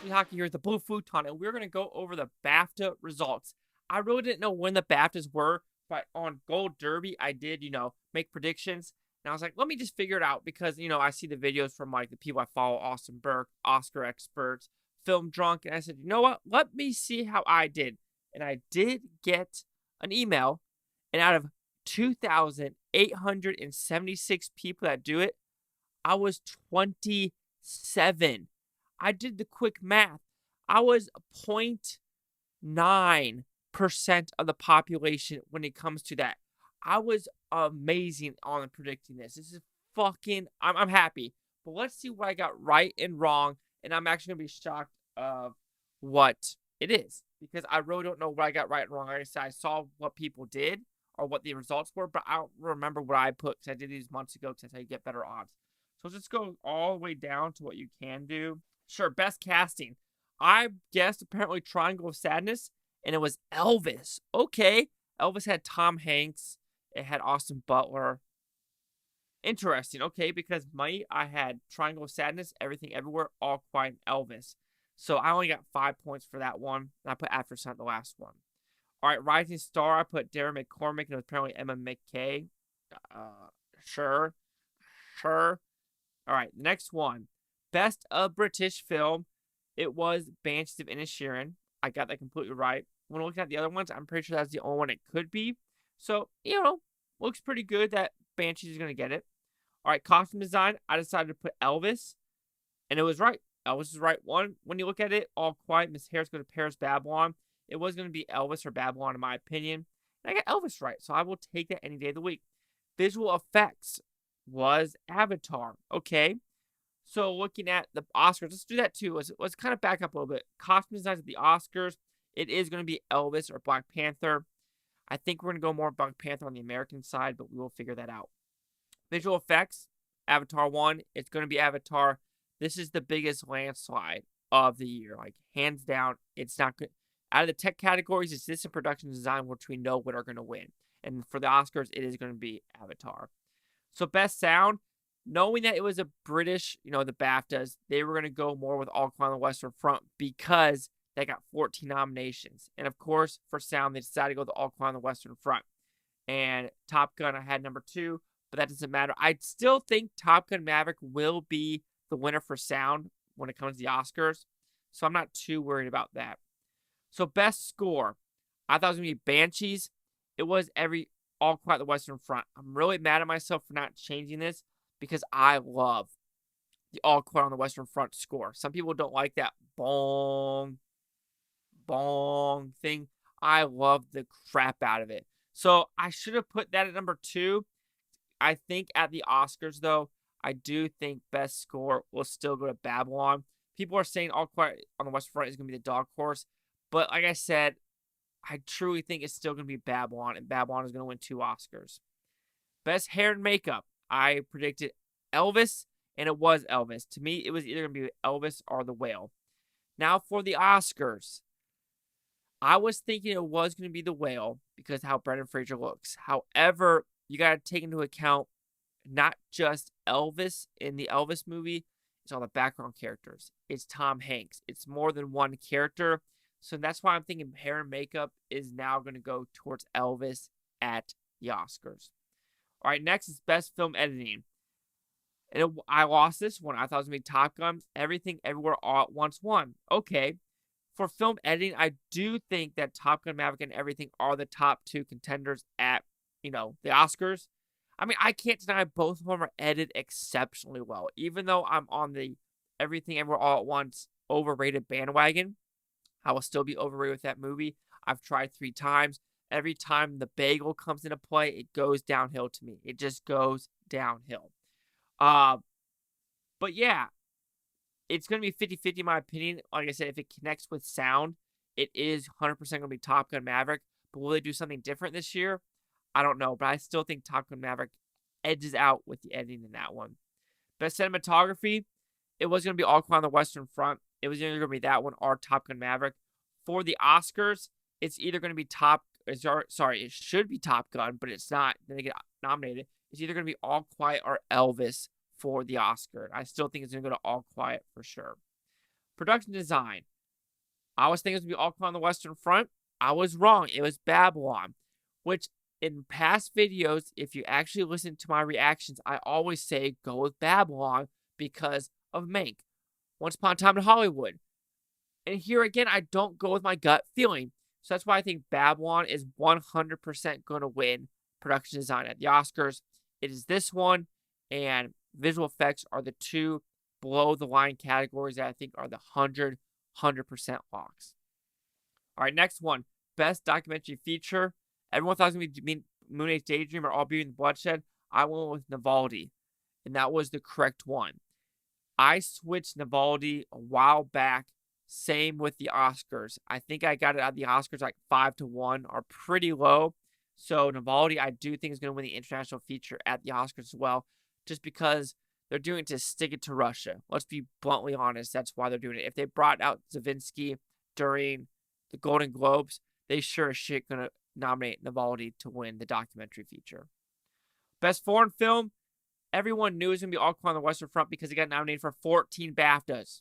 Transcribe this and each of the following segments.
Lehocky here at the Blue Futon, and we're going to go over the BAFTA results. I really didn't know when the BAFTAs were, but on Gold Derby, I did, make predictions. And I was like, let me just figure it out because, I see the videos from like the people I follow, Austin Burke, Oscar experts, Film Drunk, and I said, you know what? Let me see how I did. And I did get an email, and out of 2,876 people that do it, I was 27. I did the quick math. I was 0.9% of the population when it comes to that. I was amazing on predicting this. This is I'm happy. But let's see what I got right and wrong. And I'm actually going to be shocked of what it is. Because I really don't know what I got right and wrong. Like I said, I saw what people did or what the results were. But I don't remember what I put because I did these months ago because that's how you get better odds. So let's go all the way down to what you can do. Sure, best casting. I guessed apparently Triangle of Sadness, and it was Elvis. Okay. Elvis had Tom Hanks. It had Austin Butler. Interesting. Okay, because I had Triangle of Sadness, Everything Everywhere, All Quiet, Elvis. So I only got 5 points for that one. And I put After Sun the last one. All right, Rising Star, I put Darren McCormick, and it was apparently Emma McKay. Sure. All right, the next one. Best of British film. It was Banshees of Inisherin. I got that completely right. When looking at the other ones, I'm pretty sure that's the only one it could be. So, looks pretty good that Banshees is going to get it. All right, costume design. I decided to put Elvis, and it was right. Elvis is the right one. When you look at it, All Quiet, Miss Harris Go to Paris, Babylon. It was going to be Elvis or Babylon, in my opinion. And I got Elvis right, so I will take that any day of the week. Visual effects was Avatar. Okay. So looking at the Oscars, let's do that too. Let's kind of back up a little bit. Costume designs at the Oscars, it is going to be Elvis or Black Panther. I think we're going to go more Black Panther on the American side, but we will figure that out. Visual effects, Avatar 1, it's going to be Avatar. This is the biggest landslide of the year. Like, hands down, it's not good. Out of the tech categories, it's this and production design, which we know what are going to win. And for the Oscars, it is going to be Avatar. So best sound, knowing that it was a British, the BAFTAs, they were going to go more with All Quiet on the Western Front because they got 14 nominations. And of course, for sound, they decided to go with All Quiet on the Western Front. And Top Gun, I had number 2, but that doesn't matter. I still think Top Gun Maverick will be the winner for sound when it comes to the Oscars. So I'm not too worried about that. So best score, I thought it was going to be Banshees. It was All Quiet on the Western Front. I'm really mad at myself for not changing this because I love the All Quiet on the Western Front score. Some people don't like that bong thing. I love the crap out of it. So I should have put that at number 2. I think at the Oscars, though, I do think best score will still go to Babylon. People are saying All Quiet on the Western Front is going to be the dark horse. But like I said, I truly think it's still going to be Babylon, and Babylon is going to win 2 Oscars. Best hair and makeup, I predicted Elvis, and it was Elvis. To me, it was either going to be Elvis or The Whale. Now for the Oscars, I was thinking it was going to be The Whale because how Brendan Fraser looks. However, you got to take into account not just Elvis in the Elvis movie, it's all the background characters. It's Tom Hanks. It's more than one character. So that's why I'm thinking hair and makeup is now going to go towards Elvis at the Oscars. All right, next is best film editing. And I lost this one. I thought it was going to be Top Gun. Everything, Everywhere, All at Once won. Okay. For film editing, I do think that Top Gun, Maverick, and Everything are the top 2 contenders at, the Oscars. I mean, I can't deny both of them are edited exceptionally well. Even though I'm on the Everything, Everywhere, All at Once overrated bandwagon, I will still be overrated with that movie. I've tried 3 times. Every time the bagel comes into play, it goes downhill to me. It just goes downhill. But yeah, it's going to be 50-50 in my opinion. Like I said, if it connects with sound, it is 100% going to be Top Gun Maverick. But will they do something different this year? I don't know. But I still think Top Gun Maverick edges out with the editing in that one. Best cinematography, it was going to be All Quiet on the Western Front. It was either going to be that one or Top Gun Maverick. For the Oscars, it's either going to be it should be Top Gun, but it's not. Then they get nominated. It's either going to be All Quiet or Elvis for the Oscar. I still think it's going to go to All Quiet for sure. Production design. I was thinking it was going to be All Quiet on the Western Front. I was wrong. It was Babylon, which in past videos, if you actually listen to my reactions, I always say go with Babylon because of Mank. Once Upon a Time in Hollywood. And here again, I don't go with my gut feeling. So that's why I think Babylon is 100% going to win production design at the Oscars. It is this one and visual effects are the two below the line categories that I think are the 100% locks. All right, next one. Best documentary feature. Everyone thought it was going to be Moon Age Daydream or All Beauty and the Bloodshed. I went with Navaldi, and that was the correct one. I switched Navaldi a while back. Same with the Oscars. I think I got it at the Oscars like 5-1 or pretty low. So Navaldi, I do think is going to win the international feature at the Oscars as well, just because they're doing it to stick it to Russia. Let's be bluntly honest. That's why they're doing it. If they brought out Zavinsky during the Golden Globes, they sure as shit going to nominate Navaldi to win the documentary feature. Best foreign film. Everyone knew it was going to be All Quiet on the Western Front because it got nominated for 14 BAFTAs.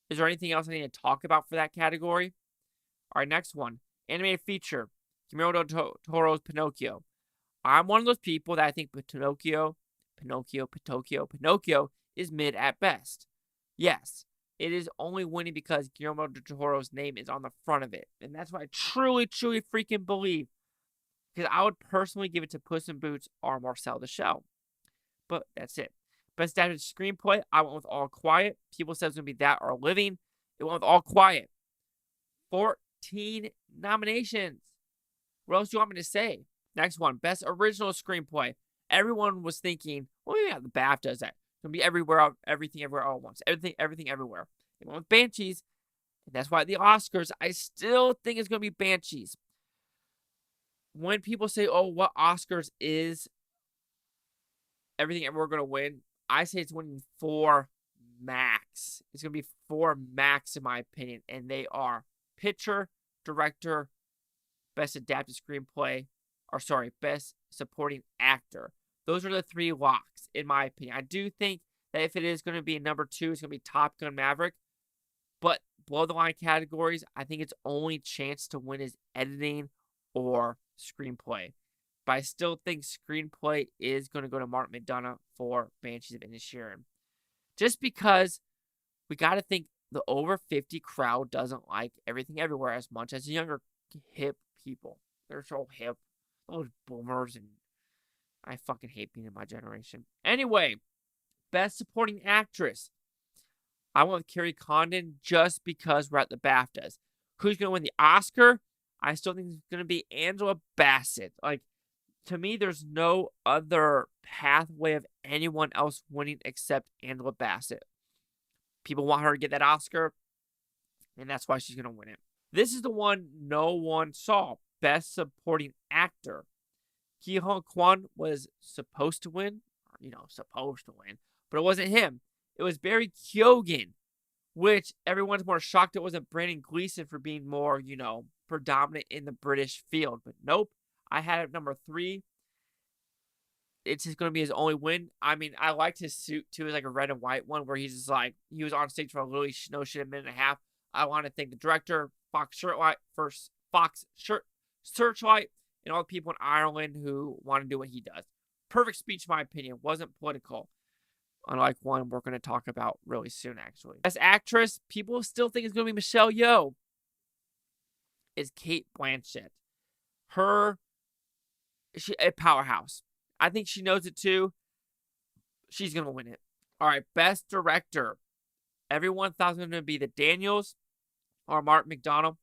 Is there anything else I need to talk about for that category? All right, next one. Animated feature. Guillermo del Toro's Pinocchio. I'm one of those people that I think Pinocchio is mid at best. Yes, it is only winning because Guillermo del Toro's name is on the front of it. And that's what I truly freaking believe. Because I would personally give it to Puss in Boots or Marcel the Shell. But that's it. Best adapted screenplay, I went with All Quiet. People said it was going to be that or Living. It went with All Quiet. 14 nominations. What else do you want me to say? Next one, best original screenplay. Everyone was thinking, well, yeah, the BAFTA that. It's going to be everywhere, everything, everywhere, all at once. Everything, everywhere. It went with Banshees. And that's why the Oscars, I still think it's going to be Banshees. When people say, oh, what Oscars is Everything Everywhere going to win? I say it's winning 4 max. It's going to be 4 max in my opinion. And they are picture, director, best adapted screenplay, best supporting actor. Those are the 3 locks in my opinion. I do think that if it is going to be number 2, it's going to be Top Gun Maverick. But below the line categories, I think its only chance to win is editing or screenplay. But I still think screenplay is going to go to Mark McDonagh for Banshees of Inisherin. Just because we got to think the over 50 crowd doesn't like Everything Everywhere as much as the younger hip people. They're so hip. Those boomers, and I fucking hate being in my generation. Anyway, best supporting actress. I went with Carrie Condon just because we're at the BAFTAs. Who's going to win the Oscar? I still think it's going to be Angela Bassett. To me, there's no other pathway of anyone else winning except Angela Bassett. People want her to get that Oscar, and that's why she's going to win it. This is the one no one saw. Best supporting actor. Ki Hong Kwan was supposed to win, but it wasn't him. It was Barry Keoghan, which everyone's more shocked it wasn't Brandon Gleeson for being more, predominant in the British field. But nope, I had it at number 3. It's just going to be his only win. I mean, I liked his suit too. It was like a red and white one where he's just like, he was on stage for literally no shit, a minute and a half. I want to thank the director, Fox Searchlight, and all the people in Ireland who want to do what he does. Perfect speech, in my opinion. Wasn't political. Unlike one we're going to talk about really soon, actually. As actress, people still think it's going to be Michelle Yeoh. It's Cate Blanchett. She's a powerhouse. I think she knows it too. She's going to win it. All right, best director. Everyone thought it was going to be the Daniels or Mark McDonagh.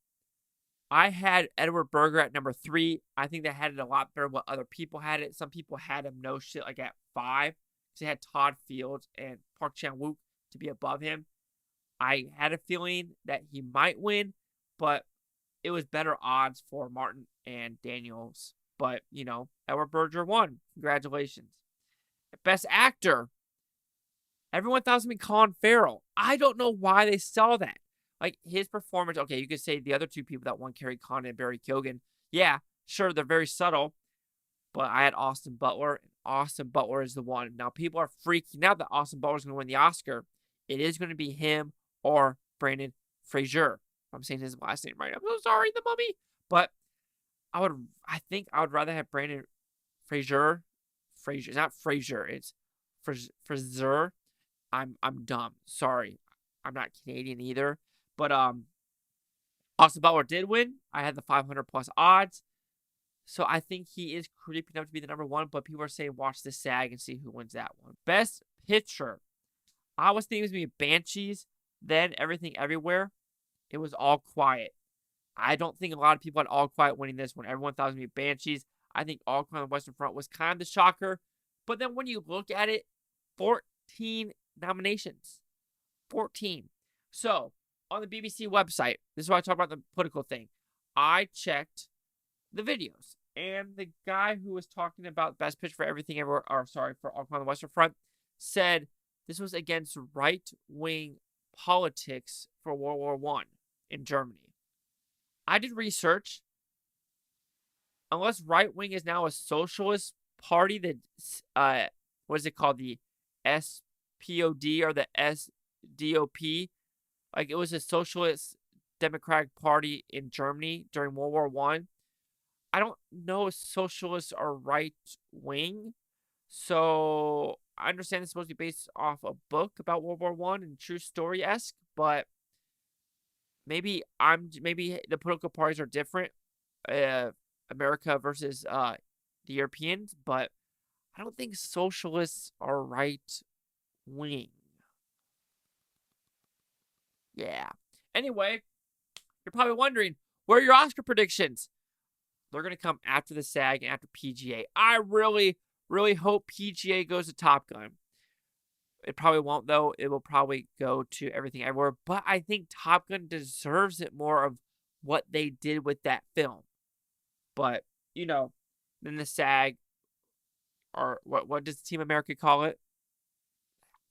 I had Edward Berger at number 3. I think they had it a lot better than what other people had it. Some people had him no shit like at 5. They had Todd Fields and Park Chan-wook to be above him. I had a feeling that he might win, but it was better odds for Martin and Daniels. But, Edward Berger won. Congratulations. Best actor. Everyone thought it was going to be Colin Farrell. I don't know why they saw that. His performance, okay, you could say the other 2 people that won, Carrie Condon and Barry Keoghan. Yeah, sure, they're very subtle. But I had Austin Butler, and Austin Butler is the one. Now, people are freaking out that Austin Butler is going to win the Oscar. It is going to be him or Brandon Fraser. I'm saying his last name right. I'm so sorry, the Mummy. But I think I would rather have Brandon Fraser. Fraser. It's not Fraser. It's Fraser. I'm dumb. Sorry. I'm not Canadian either. But Austin Butler did win. I had the 500 plus odds. So I think he is creeping up to be the number one, but people are saying watch the SAG and see who wins that one. Best Picture. I was thinking it was going to be Banshees, then Everything Everywhere. It was All Quiet. I don't think a lot of people had All Quiet winning this one. Everyone thought it was going to be Banshees. I think All Quiet on the Western Front was kind of the shocker. But then when you look at it, 14 nominations. 14. So, on the BBC website, this is why I talk about the political thing. I checked the videos. And the guy who was talking about Best Picture for Everything Everywhere, for All Quiet on the Western Front, said this was against right-wing politics for World War I in Germany. I did research. Unless right-wing is now a socialist party that, what is it called? The SPOD or the SDOP. Like, it was a socialist democratic party in Germany during World War I. I don't know if socialists are right-wing. So I understand it's supposed to be based off a book about World War I and true story-esque, but maybe the political parties are different, America versus the Europeans, but I don't think socialists are right-wing. Yeah. Anyway, you're probably wondering, where are your Oscar predictions? They're going to come after the SAG and after PGA. I really, really hope PGA goes to Top Gun. It probably won't, though. It will probably go to Everything Everywhere. But I think Top Gun deserves it more of what they did with that film. But, then the SAG, or what does Team America call it?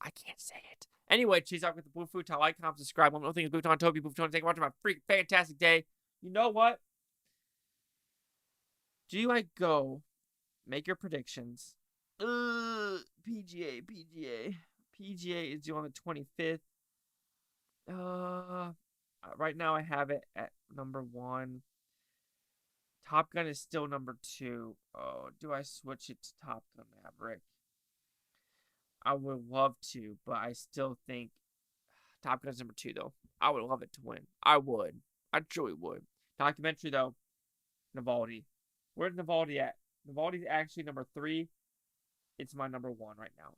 I can't say it. Anyway, cheese out with the Blue Futon. Like, comment, subscribe. One more thing is Futon, Toby, Blue Futon. Thank you for watching my freaking fantastic day. You know what? Do I go make your predictions? PGA is due on the 25th. Right now I have it at number 1. Top Gun is still number 2. Oh, do I switch it to Top Gun Maverick? I would love to, but I still think Top Gun is number 2, though. I would love it to win. I would. I truly would. Documentary, though, Navalny. Where's Navalny at? Navalny's actually number 3. It's my number 1 right now.